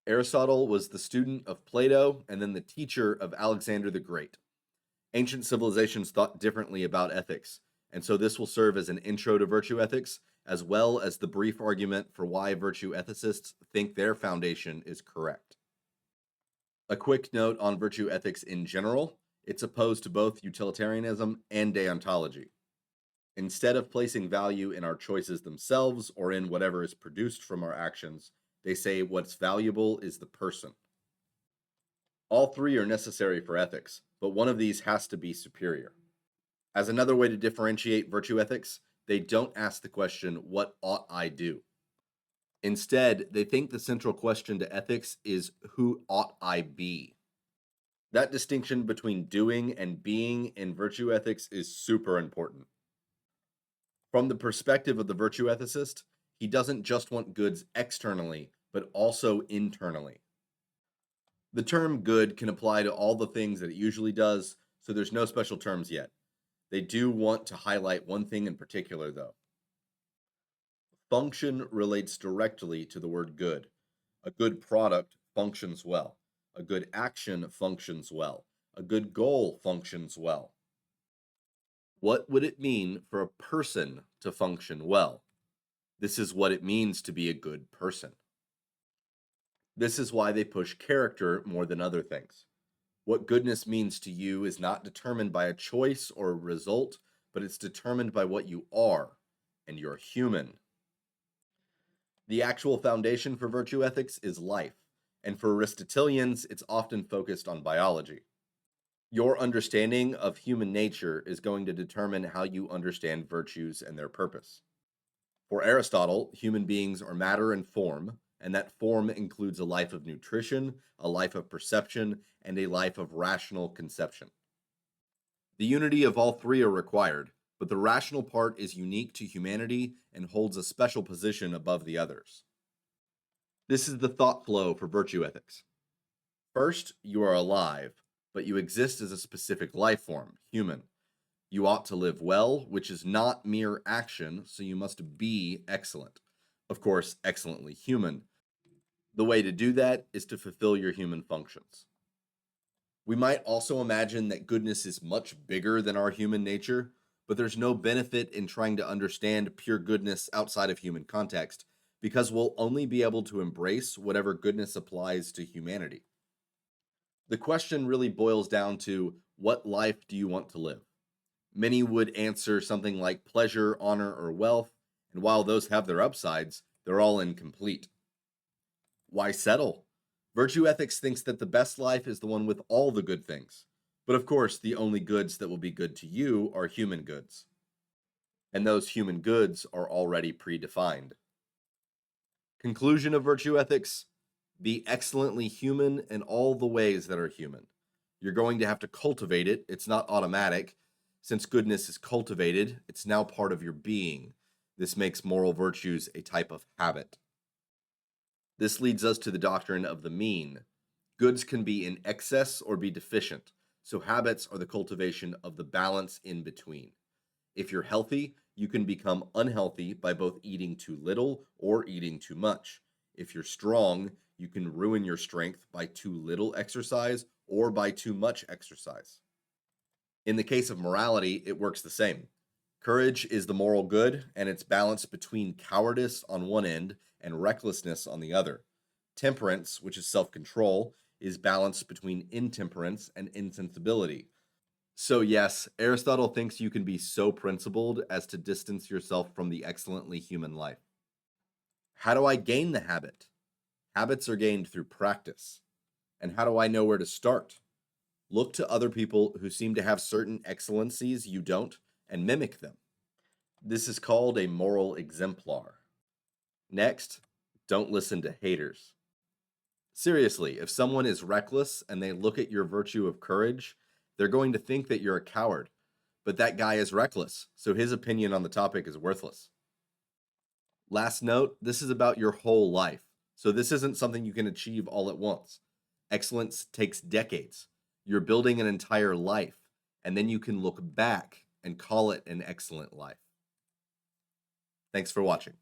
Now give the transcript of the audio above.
Aristotle was the student of Plato and then the teacher of Alexander the Great. Ancient civilizations thought differently about ethics, and so this will serve as an intro to virtue ethics, as well as the brief argument for why virtue ethicists think their foundation is correct. A quick note on virtue ethics in general: it's opposed to both utilitarianism and deontology. Instead of placing value in our choices themselves or in whatever is produced from our actions, they say what's valuable is the person. All three are necessary for ethics, but one of these has to be superior. As another way to differentiate virtue ethics, they don't ask the question, what ought I do? Instead, they think the central question to ethics is, who ought I be? That distinction between doing and being in virtue ethics is super important. From the perspective of the virtue ethicist, he doesn't just want goods externally, but also internally. The term good can apply to all the things that it usually does, so there's no special terms yet. They do want to highlight one thing in particular, though. Function relates directly to the word good. A good product functions well. A good action functions well. A good goal functions well. What would it mean for a person to function well? This is what it means to be a good person. This is why they push character more than other things. What goodness means to you is not determined by a choice or a result, but it's determined by what you are, and you're human. The actual foundation for virtue ethics is life, and for Aristotelians, it's often focused on biology. Your understanding of human nature is going to determine how you understand virtues and their purpose. For Aristotle, human beings are matter and form, and that form includes a life of nutrition, a life of perception, and a life of rational conception. The unity of all three are required, but the rational part is unique to humanity and holds a special position above the others. This is the thought flow for virtue ethics. First, you are alive, but you exist as a specific life form, human. You ought to live well, which is not mere action, so you must be excellent. Of course, excellently human. The way to do that is to fulfill your human functions. We might also imagine that goodness is much bigger than our human nature, but there's no benefit in trying to understand pure goodness outside of human context, because we'll only be able to embrace whatever goodness applies to humanity. The question really boils down to, what life do you want to live? Many would answer something like pleasure, honor, or wealth, and while those have their upsides, they're all incomplete. Why settle? Virtue ethics thinks that the best life is the one with all the good things. But of course, the only goods that will be good to you are human goods. And those human goods are already predefined. Conclusion of virtue ethics: be excellently human in all the ways that are human. You're going to have to cultivate it. It's not automatic. Since goodness is cultivated, it's now part of your being. This makes moral virtues a type of habit. This leads us to the doctrine of the mean. Goods can be in excess or be deficient, so habits are the cultivation of the balance in between. If you're healthy, you can become unhealthy by both eating too little or eating too much. If you're strong, you can ruin your strength by too little exercise or by too much exercise. In the case of morality, it works the same. Courage is the moral good, and it's balanced between cowardice on one end and recklessness on the other. Temperance, which is self-control, is balanced between intemperance and insensibility. So yes, Aristotle thinks you can be so principled as to distance yourself from the excellently human life. How do I gain the habit? Habits are gained through practice. And how do I know where to start? Look to other people who seem to have certain excellencies you don't, and mimic them. This is called a moral exemplar. Next, don't listen to haters. Seriously, if someone is reckless and they look at your virtue of courage, they're going to think that you're a coward. But that guy is reckless, so his opinion on the topic is worthless. Last note, this is about your whole life, so this isn't something you can achieve all at once. Excellence takes decades. You're building an entire life, and then you can look back and call it an excellent life. Thanks for watching.